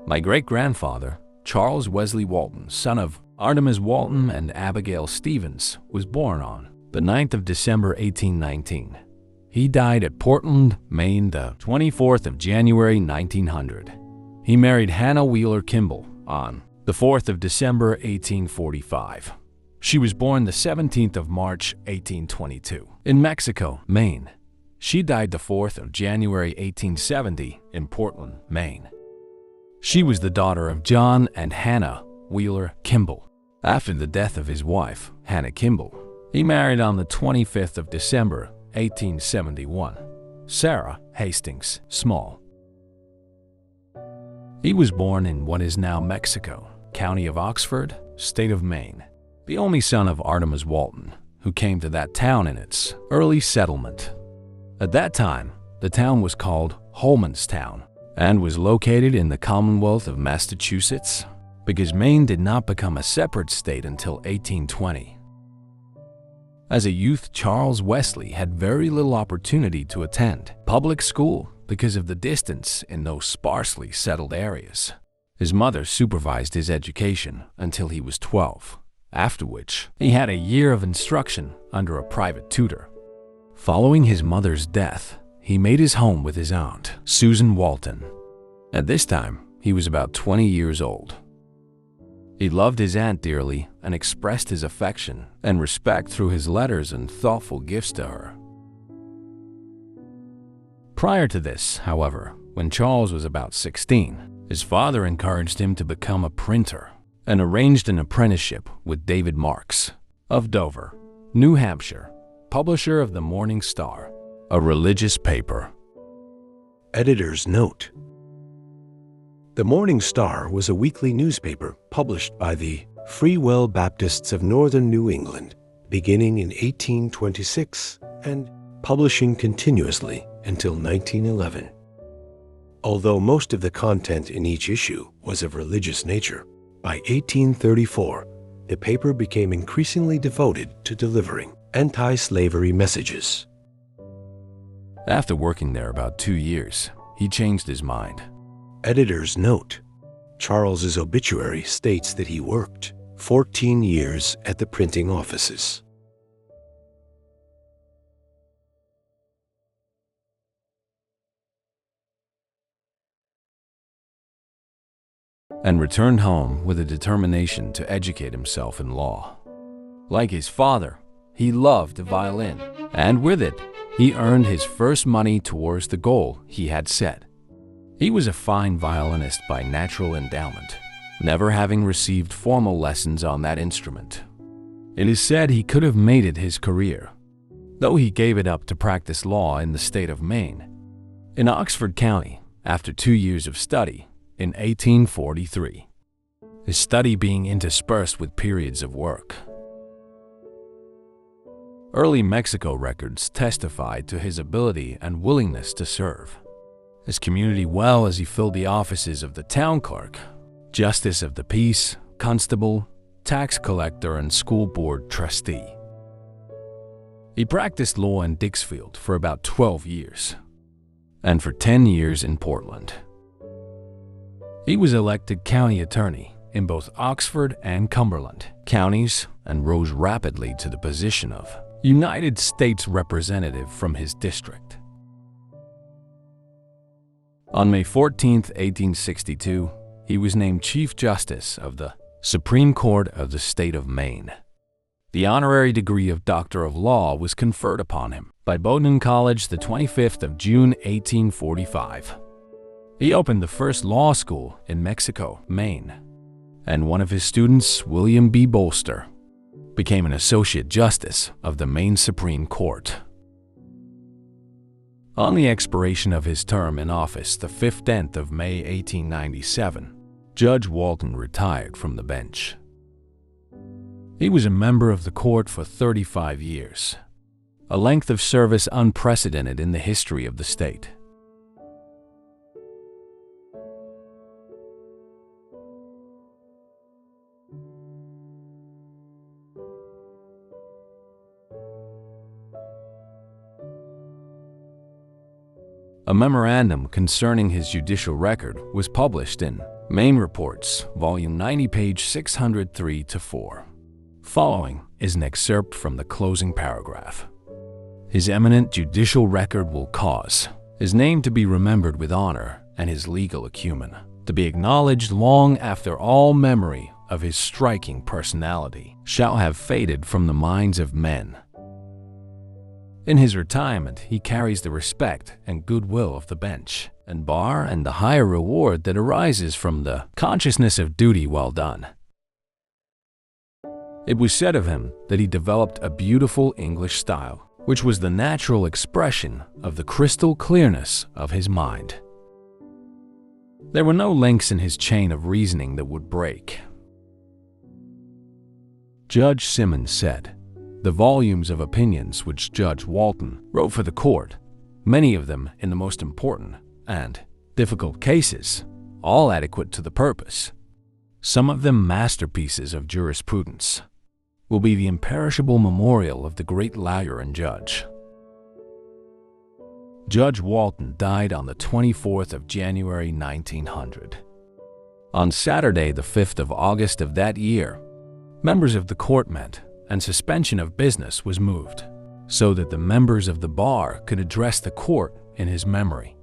My great-grandfather, Charles Wesley Walton, son of Artemus Walton and Abigail Stevens, was born on the 9th of December 1819. He died at Portland, Maine, the 24th of January 1900. He married Hannah Wheeler Kimball on the 4th of December 1845. She was born the 17th of March 1822 in Mexico, Maine. She died the 4th of January 1870 in Portland, Maine. She was the daughter of John and Hannah Wheeler Kimball. After the death of his wife, Hannah Kimball, he married on the 25th of December 1871, Sarah Hastings Small. He was born in what is now Mexico, County of Oxford, State of Maine, the only son of Artemus Walton, who came to that town in its early settlement. At that time, the town was called Holmanstown and was located in the Commonwealth of Massachusetts because Maine did not become a separate state until 1820. As a youth, Charles Wesley had very little opportunity to attend public school because of the distance in those sparsely settled areas. His mother supervised his education until he was 12, after which he had a year of instruction under a private tutor. Following his mother's death, he made his home with his aunt, Susan Walton. At this time, he was about 20 years old. He loved his aunt dearly and expressed his affection and respect through his letters and thoughtful gifts to her. Prior to this, however, when Charles was about 16, his father encouraged him to become a printer and arranged an apprenticeship with David Marks of Dover, New Hampshire, publisher of the Morning Star, a religious paper. Editor's note: The Morning Star was a weekly newspaper published by the Free Will Baptists of Northern New England, beginning in 1826 and publishing continuously until 1911. Although most of the content in each issue was of religious nature, by 1834, the paper became increasingly devoted to delivering anti-slavery messages. After working there about 2 years, he changed his mind. Editor's note: Charles's obituary states that he worked 14 years at the printing offices. And returned home with a determination to educate himself in law. Like his father, he loved the violin, and with it, he earned his first money towards the goal he had set. He was a fine violinist by natural endowment, never having received formal lessons on that instrument. It is said he could have made it his career, though he gave it up to practice law in the state of Maine, in Oxford County, after 2 years of study in 1843, his study being interspersed with periods of work. Early Mexico records testified to his ability and willingness to serve his community well as he filled the offices of the town clerk, justice of the peace, constable, tax collector, and school board trustee. He practiced law in Dixfield for about 12 years, and for 10 years in Portland. He was elected county attorney in both Oxford and Cumberland counties and rose rapidly to the position of United States Representative from his district. On May 14, 1862, he was named Chief Justice of the Supreme Court of the State of Maine. The honorary degree of Doctor of Law was conferred upon him by Bowdoin College the 25th of June, 1845. He opened the first law school in Mexico, Maine, and one of his students, William B. Bolster, became an Associate Justice of the Maine Supreme Court. On the expiration of his term in office, the 15th of May, 1897, Judge Walton retired from the bench. He was a member of the court for 35 years, a length of service unprecedented in the history of the state. A memorandum concerning his judicial record was published in Maine Reports, Volume 90, page 603-4. Following is an excerpt from the closing paragraph. His eminent judicial record will cause his name to be remembered with honor and his legal acumen to be acknowledged long after all memory of his striking personality shall have faded from the minds of men. In his retirement, he carries the respect and goodwill of the bench and bar and the higher reward that arises from the consciousness of duty well done. It was said of him that he developed a beautiful English style, which was the natural expression of the crystal clearness of his mind. There were no links in his chain of reasoning that would break. Judge Simmons said, the volumes of opinions which Judge Walton wrote for the court, many of them in the most important and difficult cases, all adequate to the purpose, some of them masterpieces of jurisprudence, will be the imperishable memorial of the great lawyer and judge. Judge Walton died on the 24th of January 1900. On Saturday, the 5th of August of that year, members of the court met and suspension of business was moved so that the members of the bar could address the court in his memory.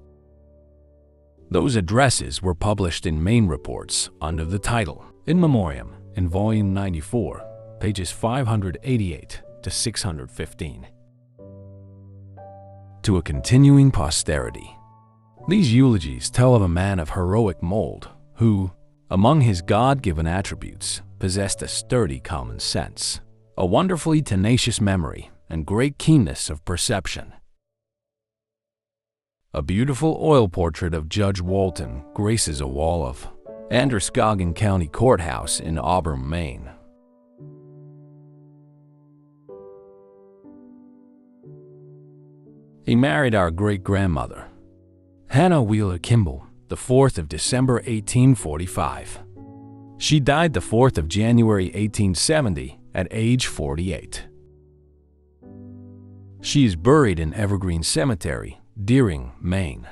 Those addresses were published in Maine Reports under the title In Memoriam in Volume 94, pages 588 to 615. To a continuing posterity. These eulogies tell of a man of heroic mold who, among his God-given attributes, possessed a sturdy common sense, a wonderfully tenacious memory, and great keenness of perception. A beautiful oil portrait of Judge Walton graces a wall of Androscoggin County Courthouse in Auburn, Maine. He married our great-grandmother, Hannah Wheeler Kimball, the 4th of December 1845. She died the 4th of January 1870 at age 48. She is buried in Evergreen Cemetery, Deering, Maine.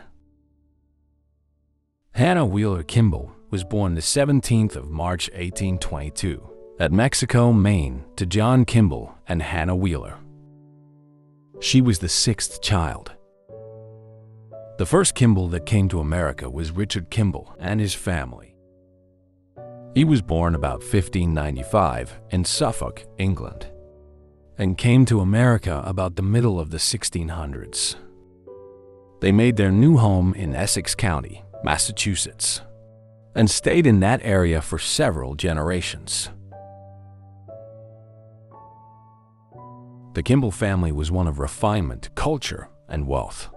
Hannah Wheeler Kimball was born the 17th of March 1822 at Mexico, Maine, to John Kimball and Hannah Wheeler. She was the 6th child. The first Kimball that came to America was Richard Kimball and his family. He was born about 1595 in Suffolk, England, and came to America about the middle of the 1600s. They made their new home in Essex County, Massachusetts, and stayed in that area for several generations. The Kimball family was one of refinement, culture, and wealth.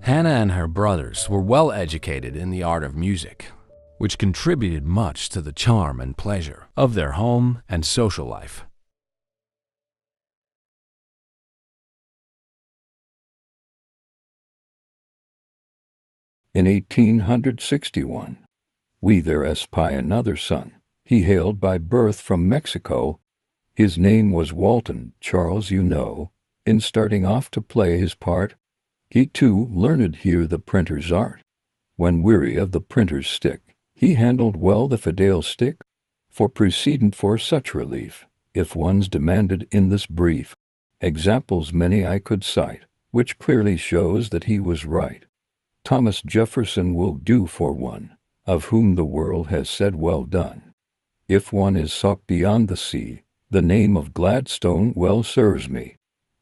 Hannah and her brothers were well educated in the art of music, which contributed much to the charm and pleasure of their home and social life. In 1861, we there espy another son. He hailed by birth from Mexico. His name was Walton, Charles, you know. In starting off to play his part, he too learned here the printer's art. When weary of the printer's stick, he handled well the fidale stick, for precedent for such relief, if one's demanded in this brief. Examples many I could cite, which clearly shows that he was right. Thomas Jefferson will do for one, of whom the world has said well done. If one is sought beyond the sea, the name of Gladstone well serves me.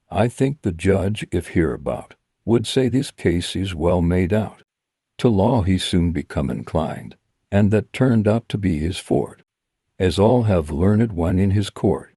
I think the judge, if hereabout, would say this case is well made out. To law he soon become inclined, and that turned out to be his forte, as all have learned when in his court.